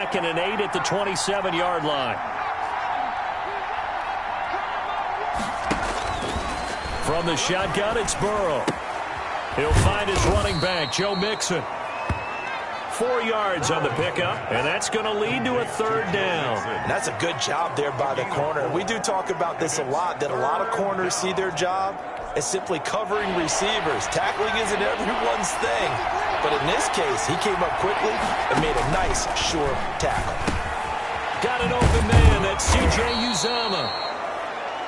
Second and 8 at the 27-yard line. From the shotgun, it's Burrow. He'll find his running back, Joe Mixon. 4 yards on the pickup, and that's going to lead to a third down. That's a good job there by the corner. We do talk about this a lot, that a lot of corners see their job as simply covering receivers. Tackling isn't everyone's thing. But in this case, he came up quickly and made a nice, sure tackle. Got an open man. That's C.J. Uzomah.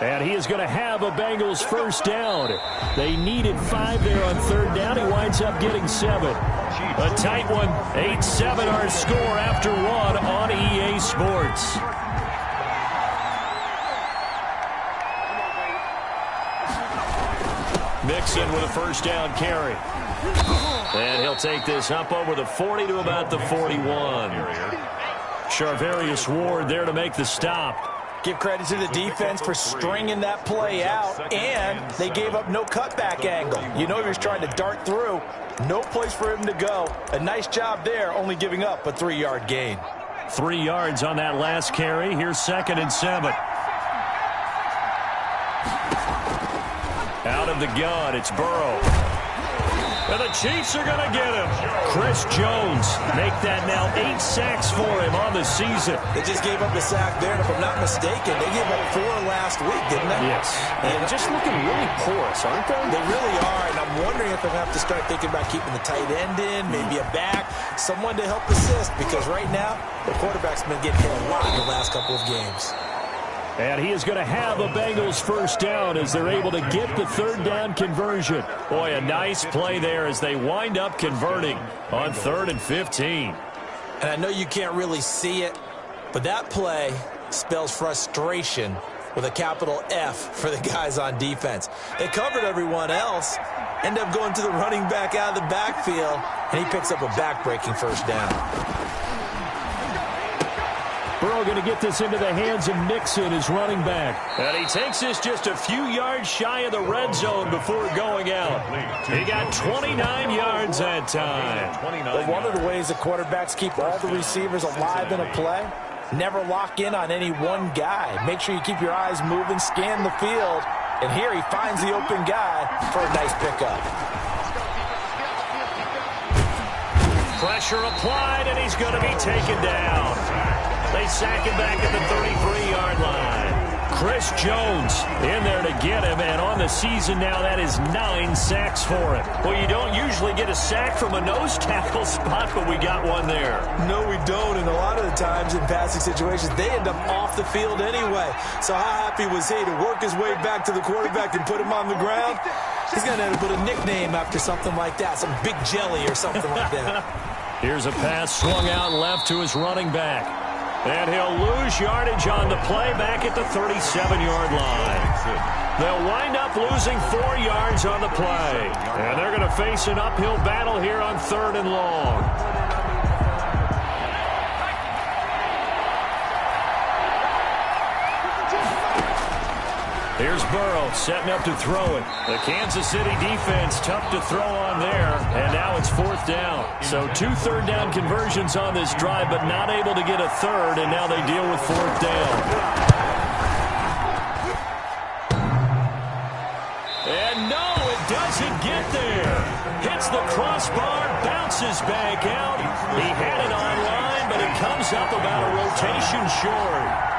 And he is going to have a Bengals first down. They needed 5 there on third down. He winds up getting 7. A tight one. 8-7 our score after 1 on EA Sports. Mixon with a first down carry. And he'll take this up over the 40 to about the 41. Charvarius Ward there to make the stop. Give credit to the defense for stringing that play out, and they gave up no cutback angle. You know he was trying to dart through. No place for him to go. A nice job there, only giving up a 3-yard gain. 3 yards on that last carry. Here's 2nd and 7. Out of the gun, it's Burrow. And the Chiefs are going to get him. Chris Jones make that now 8 sacks for him on the season. They just gave up a sack there, and if I'm not mistaken, they gave up 4 last week, didn't they? Yes. And just looking really porous, aren't they? They really are, and I'm wondering if they're going to have to start thinking about keeping the tight end in, maybe a back, someone to help assist, because right now, the quarterback's been getting hit a lot in the last couple of games. And he is going to have a Bengals first down as they're able to get the third down conversion. Boy, a nice play there as they wind up converting on 3rd and 15. And I know you can't really see it, but that play spells frustration with a capital F for the guys on defense. They covered everyone else, end up going to the running back out of the backfield, and he picks up a back-breaking first down. Burrow going to get this into the hands of Mixon, his running back. And he takes this just a few yards shy of the red zone before going out. He got 29 yards that time. Well, one of the ways the quarterbacks keep all the receivers alive in a play, never lock in on any one guy. Make sure you keep your eyes moving, scan the field. And here he finds the open guy for a nice pickup. Pressure applied, and he's going to be taken down. They sack him back at the 33-yard line. Chris Jones in there to get him, and on the season now, that is 9 sacks for him. Well, you don't usually get a sack from a nose tackle spot, but we got one there. No, we don't, and a lot of the times in passing situations, they end up off the field anyway. So how happy was he to work his way back to the quarterback and put him on the ground? He's going to end up with a nickname after something like that, some Big Jelly or something like that. Here's a pass swung out left to his running back. And he'll lose yardage on the play back at the 37-yard line. They'll wind up losing 4 yards on the play. And they're going to face an uphill battle here on 3rd and long. Here's Burrow setting up to throw it. The Kansas City defense tough to throw on there. And now it's 4th down. So 2 third down conversions on this drive, but not able to get a third. And now they deal with 4th down. And no, it doesn't get there. Hits the crossbar, bounces back out. He had it online, but it comes up about a rotation short.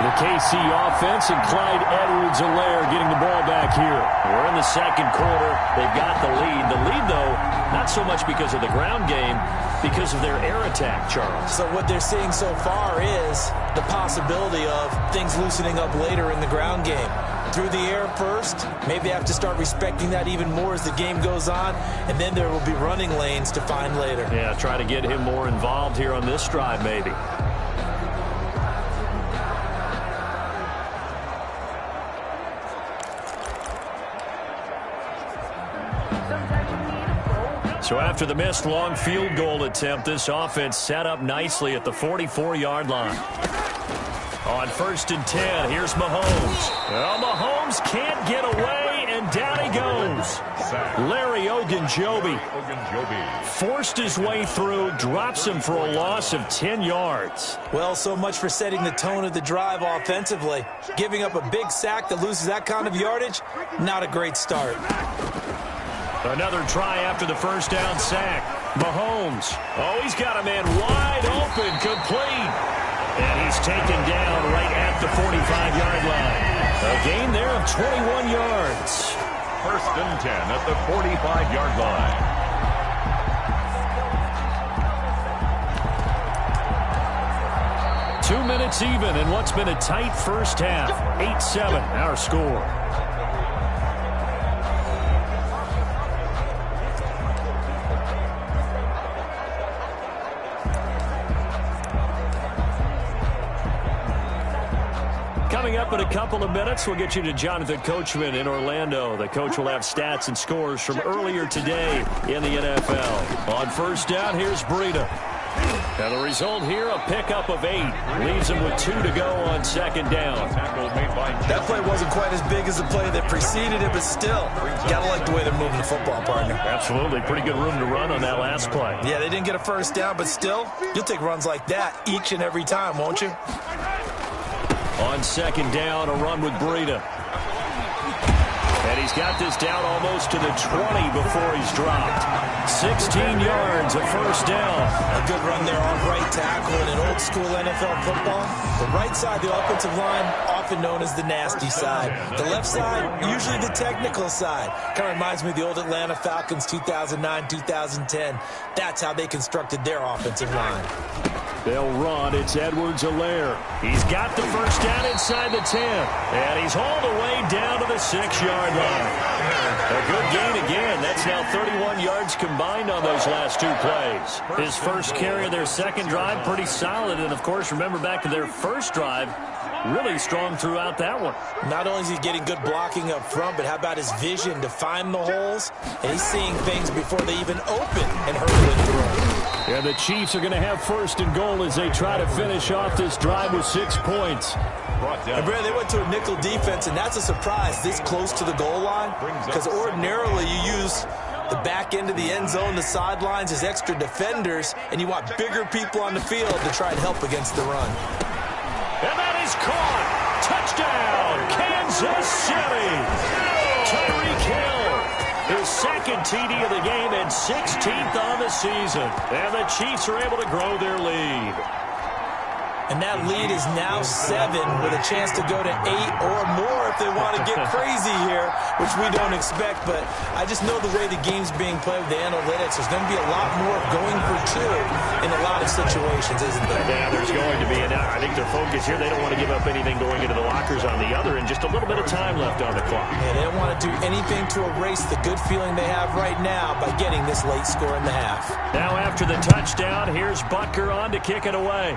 The KC offense and Clyde Edwards-Helaire getting the ball back here. We're in the 2nd quarter. They've got the lead. The lead, though, not so much because of the ground game, because of their air attack, Charles. So what they're seeing so far is the possibility of things loosening up later in the ground game. Through the air first, maybe they have to start respecting that even more as the game goes on, and then there will be running lanes to find later. Yeah, try to get him more involved here on this drive, maybe. So after the missed long field goal attempt, this offense set up nicely at the 44-yard line. On 1st and 10, here's Mahomes. Well, Mahomes can't get away, and and down he goes. Larry Ogunjobi forced his way through, drops him for a loss of 10 yards. Well, so much for setting the tone of the drive offensively. Giving up a big sack that loses that kind of yardage, not a great start. Another try after the first down sack. Mahomes. Oh, he's got a man wide open, complete. And he's taken down right at the 45-yard line. A gain there of 21 yards. 1st and 10 at the 45-yard line. 2 minutes even in what's been a tight first half. 8-7 our score. Coming up in a couple of minutes, we'll get you to Jonathan Coachman in Orlando. The coach will have stats and scores from earlier today in the NFL. On first down, here's Breida. Now the result here, a pickup of 8. Leaves him with 2 to go on second down. That play wasn't quite as big as the play that preceded it, but still, gotta like the way they're moving the football, partner. Absolutely. Pretty good room to run on that last play. Yeah, they didn't get a first down, but still, you'll take runs like that each and every time, won't you? On second down, a run with Breida. And he's got this down almost to the 20 before he's dropped. 16 yards, a first down. A good run there on right tackle in an old-school NFL football. The right side of the offensive line, often known as the nasty side. The left side, usually the technical side. Kind of reminds me of the old Atlanta Falcons 2009-2010. That's how they constructed their offensive line. They'll run. It's Edwards-Helaire. He's got the first down inside the 10. And he's all the way down to the 6-yard line. A good gain again. That's now 31 yards combined on those last 2 plays. His first carry of their second drive, pretty solid. And, of course, remember back to their first drive, really strong throughout that one. Not only is he getting good blocking up front, but how about his vision to find the holes? And he's seeing things before they even open and hurtling through. And the Chiefs are going to have first and goal as they try to finish off this drive with 6 points. And Brad, they went to a nickel defense, and that's a surprise this close to the goal line, because ordinarily you use the back end of the end zone, the sidelines as extra defenders, and you want bigger people on the field to try and help against the run. And that is caught. Touchdown, Kansas City. Tyreek Hill, his second TD of the game and 16th on the season. And the Chiefs are able to grow their lead. And that lead is now 7 with a chance to go to 8 or more if they want to get crazy here, which we don't expect. But I just know the way the game's being played with the analytics, there's going to be a lot more going for 2 in a lot of situations, isn't there? Yeah, there's going to be. And I think their focus here, they don't want to give up anything going into the lockers on the other, and just a little bit of time left on the clock. Yeah, they don't want to do anything to erase the good feeling they have right now by getting this late score in the half. Now after the touchdown, here's Butker on to kick it away.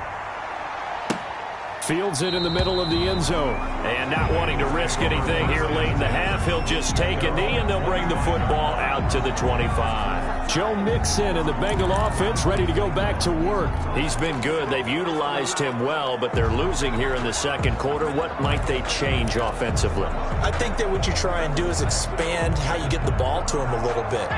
Fields it in the middle of the end zone. And not wanting to risk anything here late in the half, he'll just take a knee and they'll bring the football out to the 25. Joe Mixon and the Bengal offense ready to go back to work. He's been good. They've utilized him well, but they're losing here in the second quarter. What might they change offensively? I think that what you try and do is expand how you get the ball to him a little bit.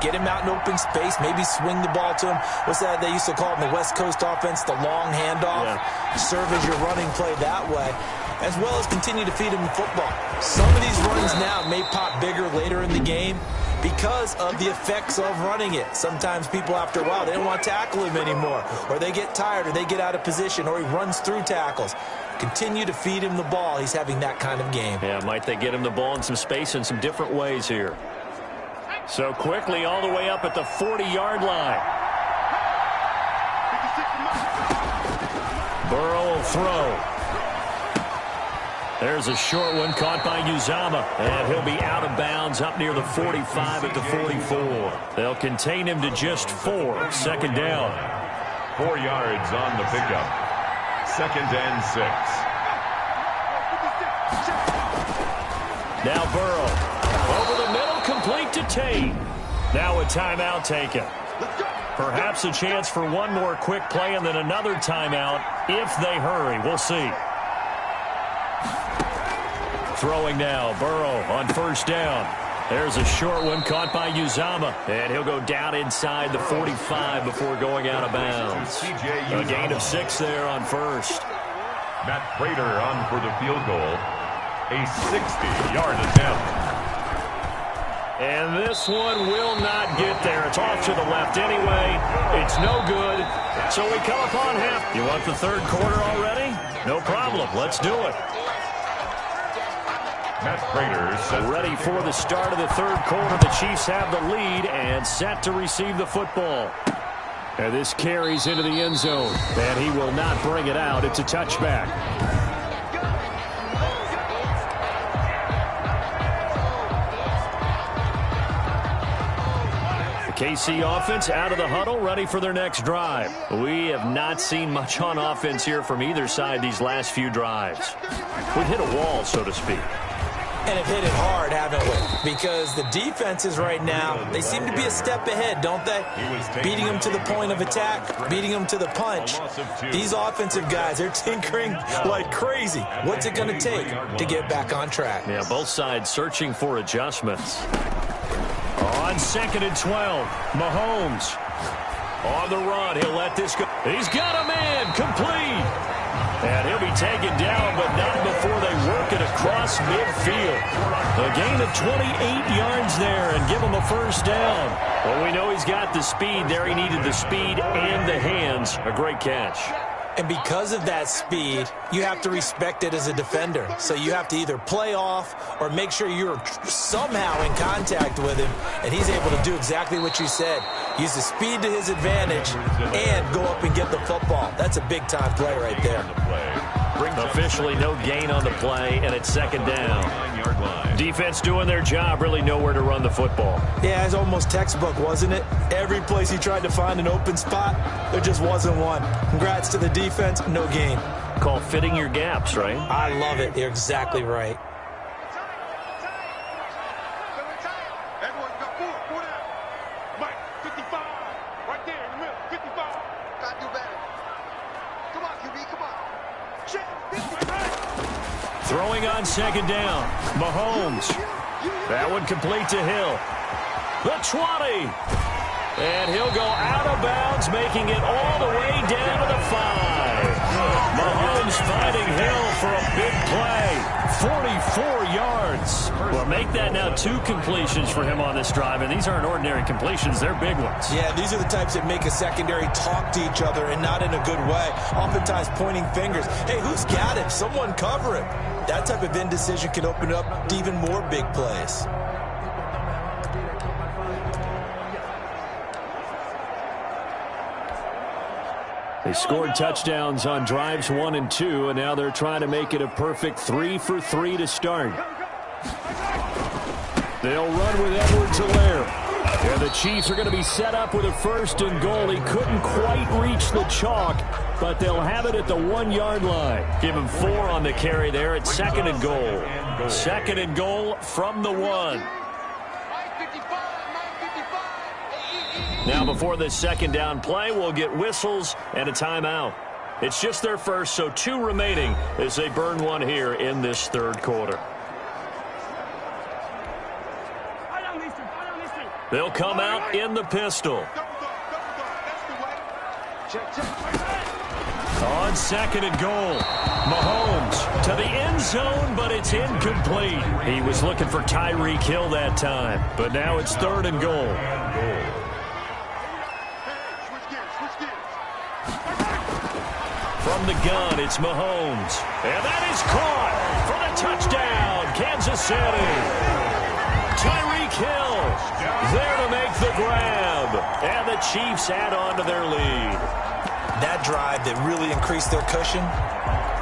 Get him out in open space, maybe swing the ball to him. What's that they used to call it in the West Coast offense, the long handoff? Yeah. Serve as your running play that way, as well as continue to feed him the football. Some of these runs now may pop bigger later in the game because of the effects of running it. Sometimes people, after a while, they don't want to tackle him anymore, or they get tired, or they get out of position, or he runs through tackles. Continue to feed him the ball. He's having that kind of game. Yeah, might they get him the ball in some space in some different ways here. So quickly all the way up at the 40-yard line. Burrow will throw. There's a short one caught by Uzama. And he'll be out of bounds up near the 45 at the 44. They'll contain him to just 4. Second down. 4 yards on the pickup. 2nd and 6. Now Burrow. Over the middle, complete to Tate. Now a timeout taken. Perhaps a chance for one more quick play and then another timeout if they hurry. We'll see. throwing now. Burrow on first down. There's a short one caught by Uzama. And he'll go down inside the 45 before going out of bounds. A gain of 6 there on first. Matt Prater on for the field goal. A 60-yard attempt. And this one will not get there. It's off to the left anyway. It's no good. So we come upon half. You want the third quarter already? No problem. Let's do it. Matt Prater ready for the start of the third quarter. The Chiefs have the lead and set to receive the football. And this carries into the end zone. And he will not bring it out. It's a touchback. KC offense out of the huddle, ready for their next drive. We have not seen much on offense here from either side these last few drives. We've hit a wall, so to speak. And have hit it hard, haven't we? Because the defenses right now, they seem to be a step ahead, don't they? Beating them to the point of attack, beating them to the punch. These offensive guys, they're tinkering like crazy. What's it going to take to get back on track? Yeah, both sides searching for adjustments. On 2nd and 12, Mahomes on the run. He'll let this go. He's got a man complete. And he'll be taken down, but not before they work it across midfield. A gain of 28 yards there and give him a first down. Well, we know he's got the speed there. He needed the speed and the hands. A great catch. And because of that speed, you have to respect it as a defender. So you have to either play off or make sure you're somehow in contact with him, and he's able to do exactly what you said. Use the speed to his advantage and go up and get the football. That's a big-time play right there. Officially no gain on the play, and it's 2nd down. Defense doing their job, really nowhere to run the football. Yeah, it's almost textbook, wasn't it? Every place he tried to find an open spot, there just wasn't one. Congrats to the defense, no gain. Call fitting your gaps, right? I love it. You're exactly right. Throwing on 2nd down. Mahomes. That one complete to Hill. The 20. And he'll go out of bounds, making it all the way down to the 5. Mahomes finding Hill for a big play. 44 yards. Well, make that now 2 completions for him on this drive, and these aren't ordinary completions. They're big ones. Yeah, these are the types that make a secondary talk to each other and not in a good way. Oftentimes pointing fingers. Hey, who's got it? Someone cover it. That type of indecision can open up to even more big plays. They scored touchdowns on drives 1 and 2, and now they're trying to make it a perfect 3 for 3 to start. They'll run with Edwards-Helaire. And the Chiefs are going to be set up with a 1st and goal. He couldn't quite reach the chalk, but they'll have it at the 1-yard line. Give him 4 on the carry there at 2nd and goal. 2nd and goal from the 1. Now before this 2nd down play, we'll get whistles and a timeout. It's just their first, so 2 remaining as they burn one here in this 3rd quarter. They'll come out in the pistol. On 2nd and goal, Mahomes to the end zone, but it's incomplete. He was looking for Tyreek Hill that time, but now it's 3rd and goal. From the gun, it's Mahomes. And that is caught for the touchdown, Kansas City. Tyreek Hill there to make the grab. And the Chiefs add on to their lead. That drive that really increased their cushion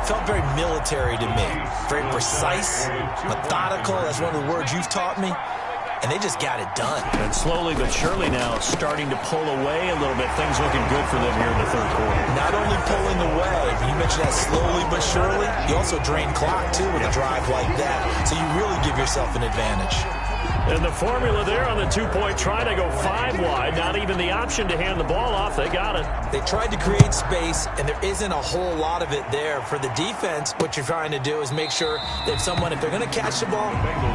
felt very military to me. Very precise, methodical. That's one of the words you've taught me. And they just got it done. And slowly but surely now starting to pull away a little bit. Things looking good for them here in the 3rd quarter. Not only pulling away, you mentioned that slowly but surely. You also drain clock, too, with a drive like that. So you really give yourself an advantage. And the formula there on the two-point try to go 5 wide. Not even the option to hand the ball off. They got it. They tried to create space, and there isn't a whole lot of it there. For the defense, what you're trying to do is make sure that someone, if they're going to catch the ball,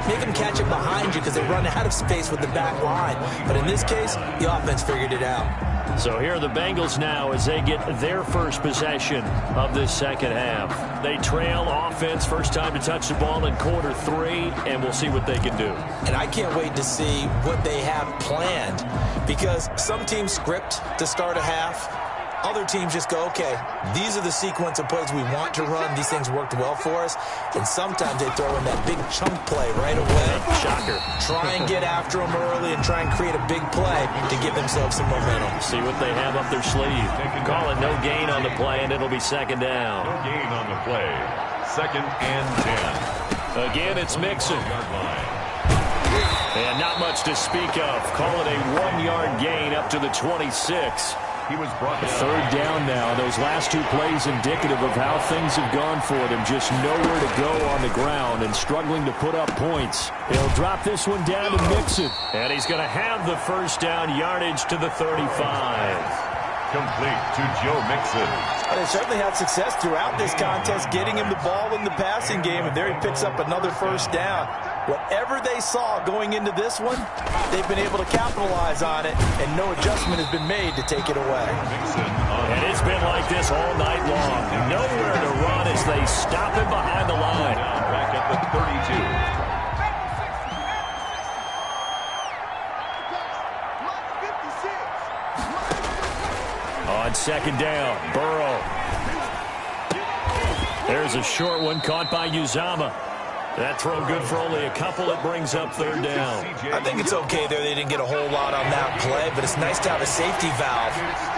make them catch it behind you because they run out of space with the back line. But in this case, the offense figured it out. So here are the Bengals now as they get their first possession of this second half. They trail offense, first time to touch the ball in quarter 3, and we'll see what they can do. And I can't wait to see what they have planned, because some teams script to start a half. Other teams just go, okay, these are the sequence of plays we want to run. These things worked well for us. And sometimes they throw in that big chunk play right away. Shocker. Try and get after them early and try and create a big play to give themselves some momentum. See what they have up their sleeve. Call it no gain on the play, and it'll be second down. No gain on the play. 2nd and 10. Again, it's Mixon. And not much to speak of. Call it a 1-yard gain up to the 26. He was brought down. Third down now. Those last 2 plays indicative of how things have gone for them. Just nowhere to go on the ground and struggling to put up points. He'll drop this one down to Mixon. And he's going to have the first down yardage to the 35. Complete to Joe Mixon. Well, they certainly had success throughout this contest getting him the ball in the passing game, and there he picks up another first down. Whatever they saw going into this one, they've been able to capitalize on it, and no adjustment has been made to take it away. And it's been like this all night long. Nowhere to run as they stop him behind the line. Back at the 32. On second down, Burrow. There's a short one caught by Uzama. That throw good for only a couple. It brings up third down. I think it's okay there. They didn't get a whole lot on that play, but it's nice to have a safety valve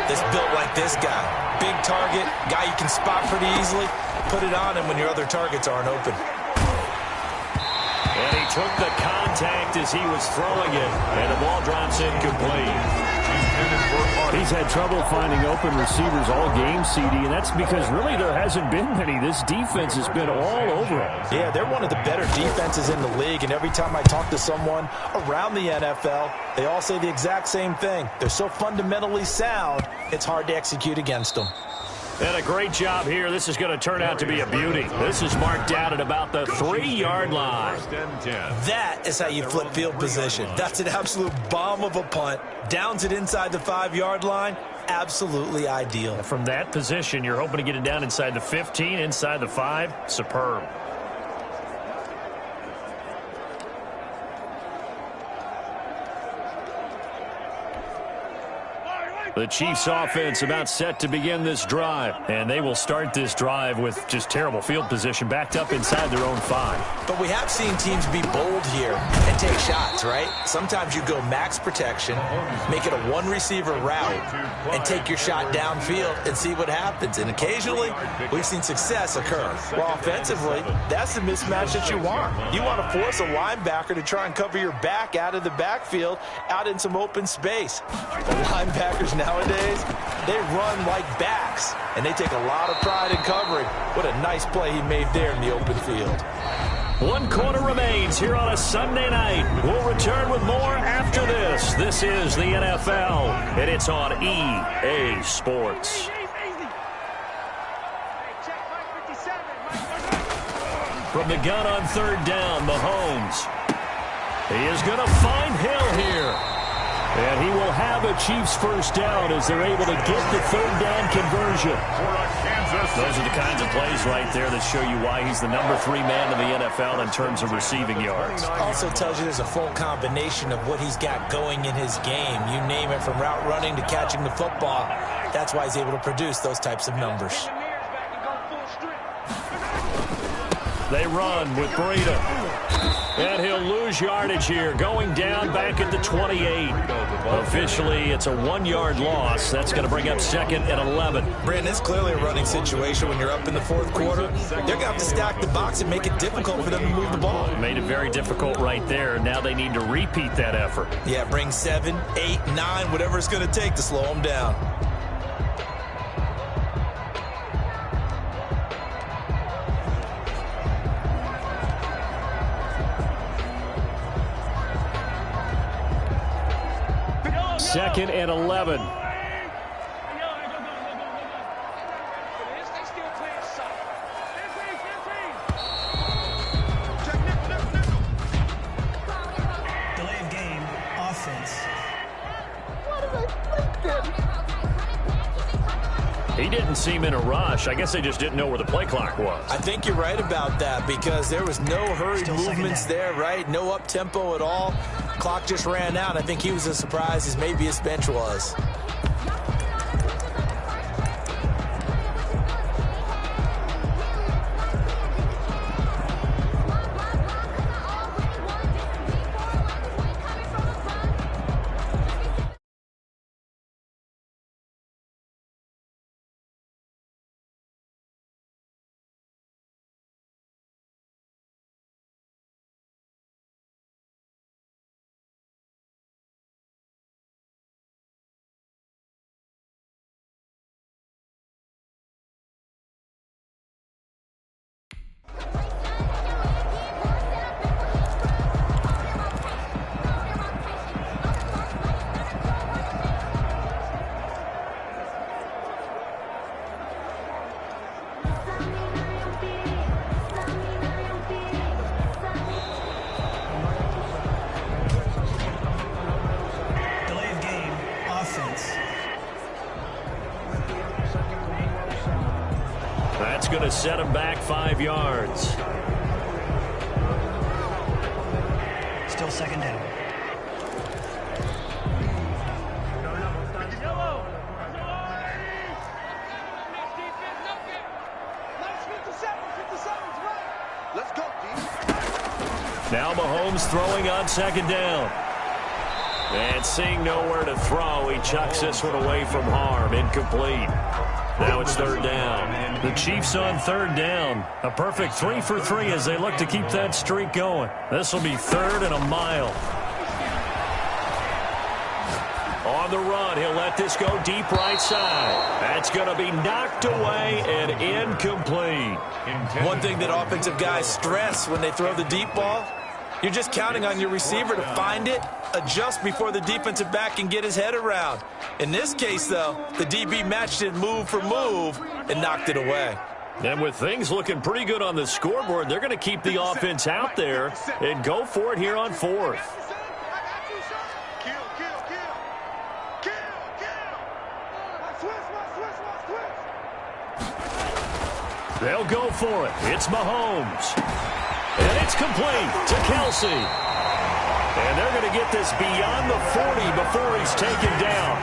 that's built like this guy. Big target, guy you can spot pretty easily. Put it on him when your other targets aren't open. And he took the contact as he was throwing it, and the ball drops incomplete. He's had trouble finding open receivers all game, CD, and that's because really there hasn't been many. This defense has been all over him. Yeah, they're one of the better defenses in the league, and every time I talk to someone around the NFL, they all say the exact same thing. They're so fundamentally sound, it's hard to execute against them. And a great job here. This is going to turn out to be a beauty. This is marked out at about the 3-yard line. That is how you flip field position. That's an absolute bomb of a punt. Downs it inside the 5-yard line. Absolutely ideal. From that position, you're hoping to get it down inside the 15, inside the 5. Superb. The Chiefs offense about set to begin this drive, and they will start this drive with just terrible field position backed up inside their own 5. But we have seen teams be bold here and take shots, right? Sometimes you go max protection, make it a one-receiver route, and take your shot downfield and see what happens. And occasionally, we've seen success occur. Well, offensively, that's the mismatch that you want. You want to force a linebacker to try and cover your back out of the backfield, out in some open space. The linebackers nowadays, they run like backs, and they take a lot of pride in covering. What a nice play he made there in the open field. 1 quarter remains here on a Sunday night. We'll return with more after this. This is the NFL, and it's on EA Sports. From the gun on third down, Mahomes. He is going to find Hill here. And he will have a Chiefs first down as they're able to get the third down conversion. Those are the kinds of plays right there that show you why he's the number 3 man in the NFL in terms of receiving yards. Also tells you there's a full combination of what he's got going in his game. You name it, from route running to catching the football. That's why he's able to produce those types of numbers. They run with Breida. And he'll lose yardage here, going down back at the 28. Officially, it's a 1-yard loss. That's going to bring up 2nd and 11. Brandon, it's clearly a running situation when you're up in the 4th quarter. They're going to have to stack the box and make it difficult for them to move the ball. Made it very difficult right there. Now they need to repeat that effort. Yeah, bring 7, 8, 9, whatever it's going to take to slow them down. 2nd and 11. Delay of game, offense. He didn't seem in a rush. I guess they just didn't know where the play clock was. I think you're right about that because there was no hurried movements there, right? No up-tempo at all. Clock just ran out. I think he was as surprised as maybe his bench was. That's going to set him back 5 yards. Still 2nd down. Now Mahomes throwing on 2nd down. And seeing nowhere to throw, he chucks this one away from harm. Incomplete. Now it's 3rd down. The Chiefs on 3rd down. A perfect 3 for 3 as they look to keep that streak going. This will be 3rd and a mile. On the run, he'll let this go deep right side. That's going to be knocked away and incomplete. One thing that offensive guys stress when they throw the deep ball, you're just counting on your receiver to find it, adjust before the defensive back can get his head around. In this case, though, the DB matched it move for move and knocked it away. And with things looking pretty good on the scoreboard, they're going to keep the offense out there and go for it here on 4th. They'll go for it. It's Mahomes. And it's complete to Kelsey. And they're going to get this beyond the 40 before he's taken down.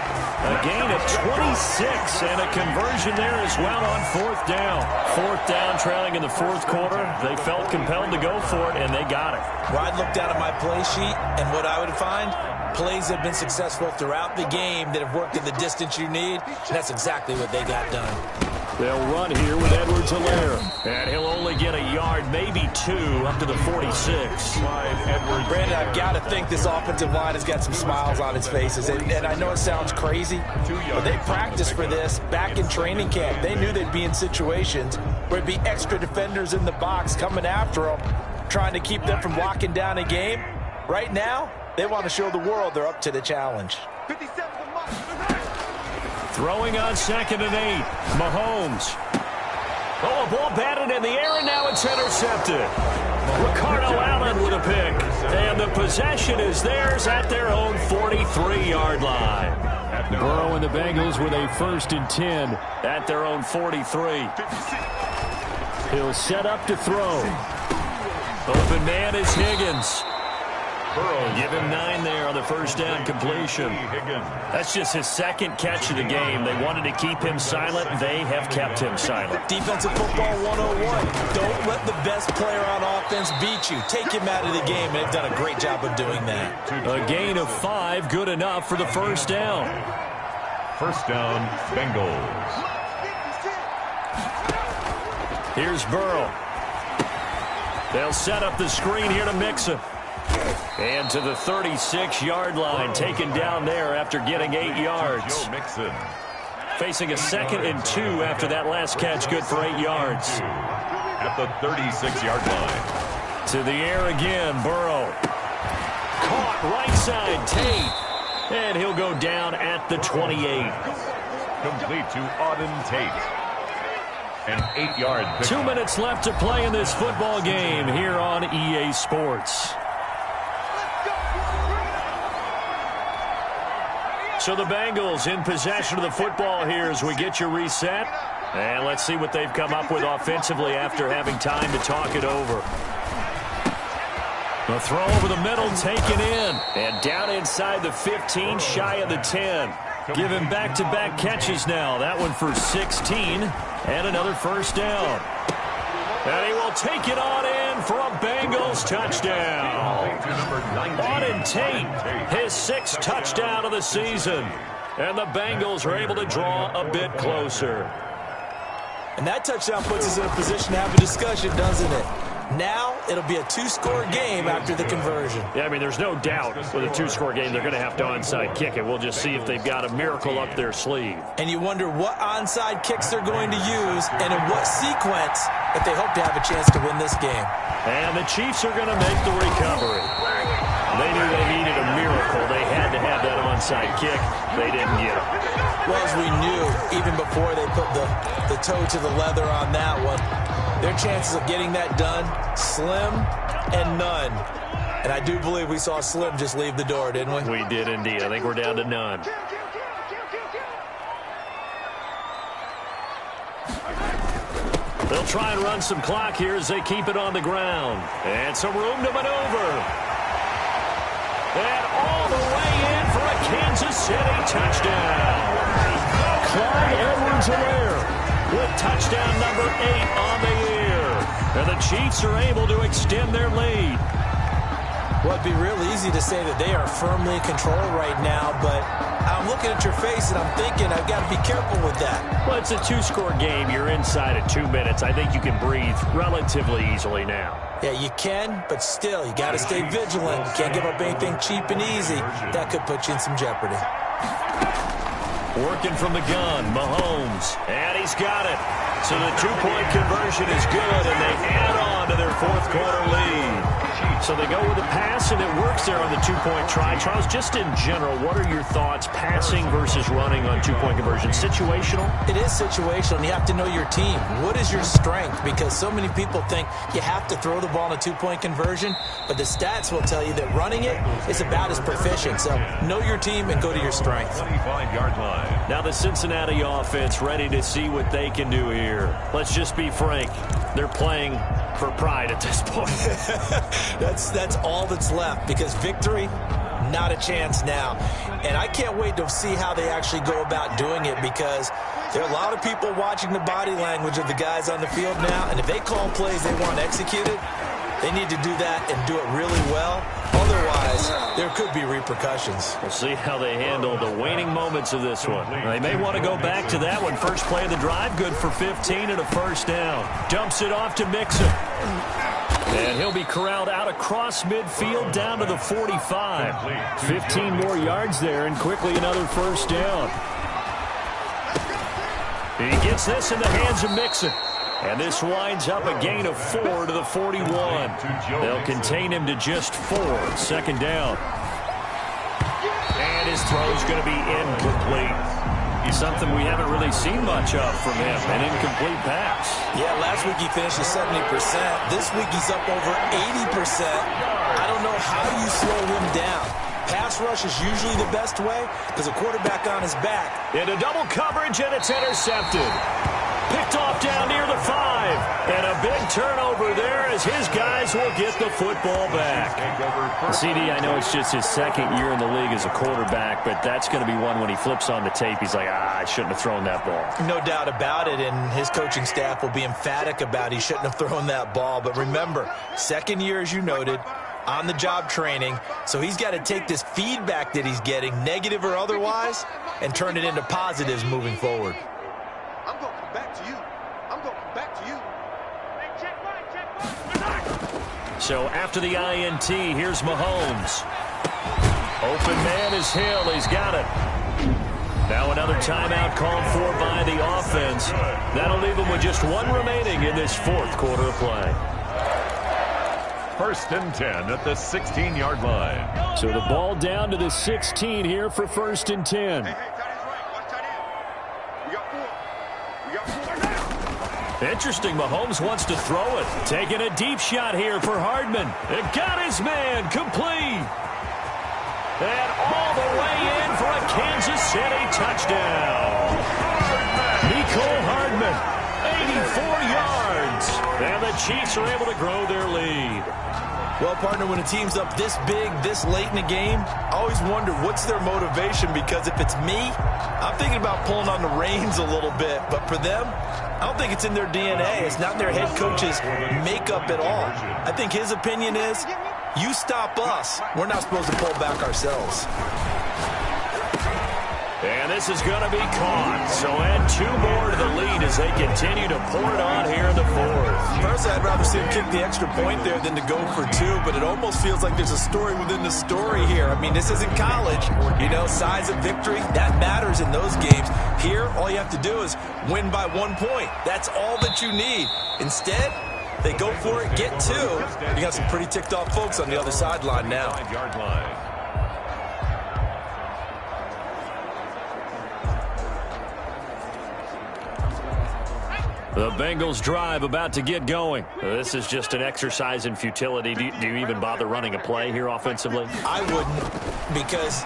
A gain of 26 and a conversion there as well on 4th down. 4th down, trailing in the 4th quarter. They felt compelled to go for it, and they got it. Well, I'd look down at my play sheet, and what I would find, plays have been successful throughout the game that have worked in the distance you need, and that's exactly what they got done. They'll run here with Edwards-Helaire. And he'll only get a yard, maybe 2, up to the 46. Brandon, I've got to think this offensive line has got some smiles on its faces. And I know it sounds crazy, but they practiced for this back in training camp. They knew they'd be in situations where there'd be extra defenders in the box coming after them, trying to keep them from locking down a game. Right now, they want to show the world they're up to the challenge. Throwing on 2nd and 8. Mahomes. Oh, a ball batted in the air, and now it's intercepted. Ricardo Allen with a pick. And the possession is theirs at their own 43-yard line. Burrow and the Bengals with a 1st and 10 at their own 43. He'll set up to throw. Open man is Higgins. Give him 9 there on the 1st down completion. That's just his 2nd catch of the game. They wanted to keep him silent. They have kept him silent. Defensive football 101. Don't let the best player on offense beat you. Take him out of the game, and they've done a great job of doing that. A gain of 5, good enough for the 1st down. 1st down, Bengals. Here's Burrow. They'll set up the screen here to Mixon. And to the 36-yard line, taken down there after getting 8 yards. Facing a 2nd and 2 after that last catch, good for 8 yards. At the 36-yard line. To the air again, Burrow. Caught right side, Tate. And he'll go down at the 28. Complete to Auden Tate. An 8-yard pickup. 2 minutes left to play in this football game here on EA Sports. So the Bengals in possession of the football here as we get you reset. And let's see what they've come up with offensively after having time to talk it over. The throw over the middle taken in. And down inside the 15, shy of the 10. Give him back-to-back catches now. That one for 16 and another first down. And he will take it on in for a Bengals touchdown. Auden Tate, his 6th touchdown of the season. And the Bengals are able to draw a bit closer. And that touchdown puts us in a position to have a discussion, doesn't it? Now it'll be a 2-score game after the conversion. Yeah, I mean, there's no doubt with a 2-score game they're going to have to onside kick it. We'll just see if they've got a miracle up their sleeve. And you wonder what onside kicks they're going to use and in what sequence if they hope to have a chance to win this game. And the Chiefs are going to make the recovery. They knew they needed a miracle. They had to have that onside kick. They didn't get it. Well, as we knew, even before they put the toe to the leather on that one, their chances of getting that done, slim and none. And I do believe we saw Slim just leave the door, didn't we? We did indeed. I think we're down to none. They'll try and run some clock here as they keep it on the ground. And some room to maneuver. And all the way in for a Kansas City touchdown. Clyde Edwards-Helaire with touchdown number 8 on the year. And the Chiefs are able to extend their lead. Well, it'd be real easy to say that they are firmly in control right now, but I'm looking at your face and I'm thinking I've got to be careful with that. Well, it's a 2-score game. You're inside at 2 minutes. I think you can breathe relatively easily now. Yeah, you can, but still, you got to stay vigilant. You can't give up anything cheap and easy. That could put you in some jeopardy. Working from the gun, Mahomes, and he's got it. So the 2-point conversion is good, and they add on to their 4th quarter lead. So they go with a pass, and it works there on the 2-point try. Charles, just in general, what are your thoughts, passing versus running on 2-point conversion? Situational? It is situational, and you have to know your team. What is your strength? Because so many people think you have to throw the ball in a 2-point conversion, but the stats will tell you that running it is about as proficient. So know your team and go to your strength. 25-yard line. Now the Cincinnati offense ready to see what they can do here. Let's just be frank. They're playing for pride at this point. That's all that's left, because victory, not a chance now. And I can't wait to see how they actually go about doing it, because there are a lot of people watching the body language of the guys on the field now, and if they call plays they want executed, they need to do that and do it really well. Otherwise, there could be repercussions. We'll see how they handle the waning moments of this one. They may want to go back to that one. First play of the drive, good for 15 and a first down. Dumps it off to Mixon. And he'll be corralled out across midfield down to the 45. 15 more yards there, and quickly another first down. He gets this in the hands of Mixon. And this winds up a gain of 4 to the 41. They'll contain him to just 4. Second down. And his throw's going to be incomplete. Something we haven't really seen much of from him, an incomplete pass. Yeah, last week he finished at 70%. This week he's up over 80%. I don't know how you slow him down. Pass rush is usually the best way because a quarterback on his back. Into double coverage, and it's intercepted. Picked off down near the 5. And a big turnover there as his guys will get the football back. CD, I know it's just his 2nd year in the league as a quarterback, but that's going to be one when he flips on the tape. He's like, I shouldn't have thrown that ball. No doubt about it, and his coaching staff will be emphatic about he shouldn't have thrown that ball. But remember, 2nd year, as you noted, on-the-job training, so he's got to take this feedback that he's getting, negative or otherwise, and turn it into positives moving forward. I'm going to come back to you. I'm going to come back to you. So after the INT, here's Mahomes. Open man is Hill. He's got it. Now another timeout called for by the offense. That'll leave them with just 1 remaining in this 4th quarter of play. first and 10 at the 16-yard line. So the ball down to the 16 here for first and 10. Hey, tight end's right. Watch tight end. We got four. Interesting, Mahomes wants to throw it. Taking a deep shot here for Hardman. It got his man complete. And all the way in for a Kansas City touchdown. Nicole Hardman, 84 yards. And the Chiefs are able to grow their lead. Well, partner, when a team's up this big, this late in the game, I always wonder what's their motivation, because if it's me, I'm thinking about pulling on the reins a little bit. But for them, I don't think it's in their DNA. It's not their head coach's makeup at all. I think his opinion is, you stop us, we're not supposed to pull back ourselves. And this is going to be caught. So add 2 more to the lead as they continue to pour it on here in the fourth. Personally, I'd rather see him kick the extra point there than to go for 2, but it almost feels like there's a story within the story here. I mean, this isn't college. You know, size of victory, that matters in those games. Here, all you have to do is win by 1 point. That's all that you need. Instead, they go for it, get 2. You got some pretty ticked off folks on the other sideline now. 5-yard line. The Bengals drive about to get going. This is just an exercise in futility. Do you even bother running a play here offensively? I wouldn't, because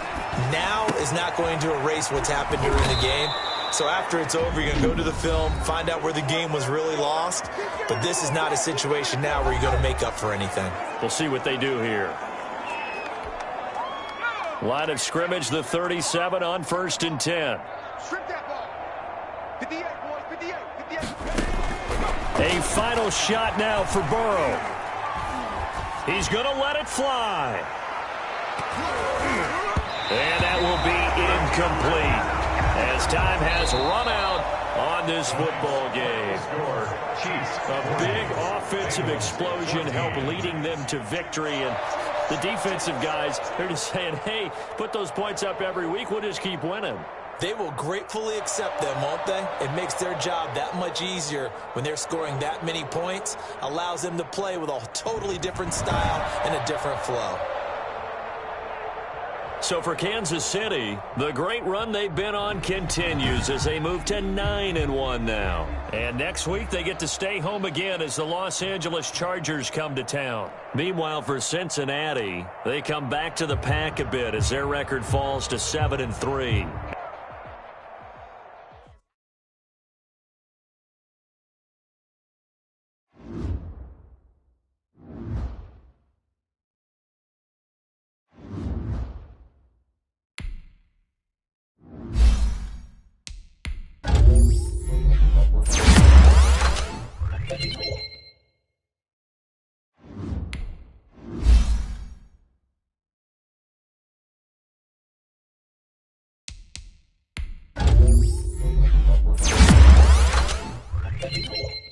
now is not going to erase what's happened during the game. So after it's over, you're going to go to the film, find out where the game was really lost. But this is not a situation now where you're going to make up for anything. We'll see what they do here. Line of scrimmage, the 37 on first and 10. Strip that ball. 58, boys. 58. A final shot now for Burrow. He's going to let it fly. And that will be incomplete, as time has run out on this football game. A big offensive explosion helped leading them to victory, and the defensive guys, they're just saying, hey, put those points up every week, we'll just keep winning. They will gratefully accept them, won't they? It makes their job that much easier when they're scoring that many points. Allows them to play with a totally different style and a different flow. So for Kansas City, the great run they've been on continues as they move to 9-1 now. And next week they get to stay home again as the Los Angeles Chargers come to town. Meanwhile, for Cincinnati, they come back to the pack a bit as their record falls to 7-3. Thank you.